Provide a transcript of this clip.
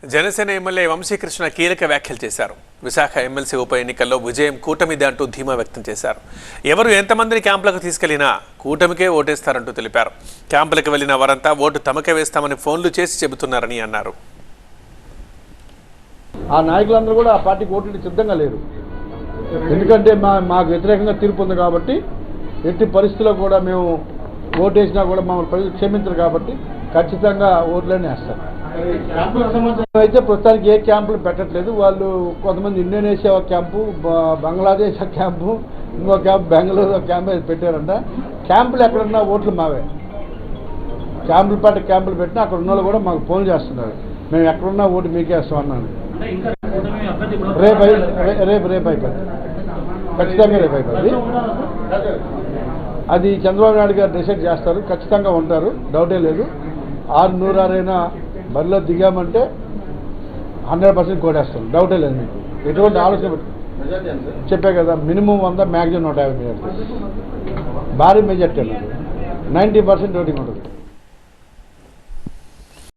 Janasena MLA Vamsikrishna కీలక వ్యాఖ్యలు చేశారు. విశాఖ ఎమ్మెల్సీ ఉప ఎన్నికల్లో విజయం కూటమిదే అంటూ ధీమా వ్యక్తం చేశారు. ఎవరు ఎంతమందిని క్యాంపులకు తీసుకెళ్లినా కూటమికే ఓటేస్తారంటూ తెలిపారు. క్యాంపులకు వెళ్లిన వారంతా ఓటు తమకే వేస్తామని ఫోన్లు చేసి చెబుతున్నారని అన్నారు. ఆ నాయకులందరూ కూడా ఆ పార్టీకి ఓట్లు సిద్ధంగా లేరు. ఎందుకంటే మాకు వ్యతిరేకంగా తీర్పు ఉంది కాబట్టి ఎట్టి పరిస్థితుల్లో కూడా మేము ఓటేసినా కూడా మమ్మల్ని ప్రజలు క్షమించరు కాబట్టి ఖచ్చితంగా ఓట్లనే వేస్తారు. అయితే ప్రస్తుతానికి ఏ క్యాంపులు పెట్టట్లేదు. వాళ్ళు కొంతమంది ఇండోనేషియా క్యాంపు, బంగ్లాదేశ్ క్యాంపు, ఇంకో క్యాంపు బెంగళూరు క్యాంపు పెట్టారంట. క్యాంపులు ఎక్కడున్నా ఓట్లు మావే. క్యాంపులు పెట్టినా అక్కడ ఉన్న వాళ్ళు కూడా మాకు ఫోన్ చేస్తున్నారు, మేము ఎక్కడున్నా ఓటు మీకే వేస్తాం అన్నాను. రేపు అయిపోయింది, ఖచ్చితంగా రేపు అయిపోయింది. అది చంద్రబాబు నాయుడు గారు డిసైడ్ చేస్తారు, ఖచ్చితంగా ఉంటారు, డౌటే లేదు. 600 అయినా బరిలో దిగామంటే 100% కోటేస్తాం, డౌటే లేదు. మీకు ఎటువంటి ఆలోచన చెప్పే కదా, మినిమం 100, మ్యాక్సిమం 150 భారీ మెజార్టీ 90% ఓటింగ్ ఉంటుంది.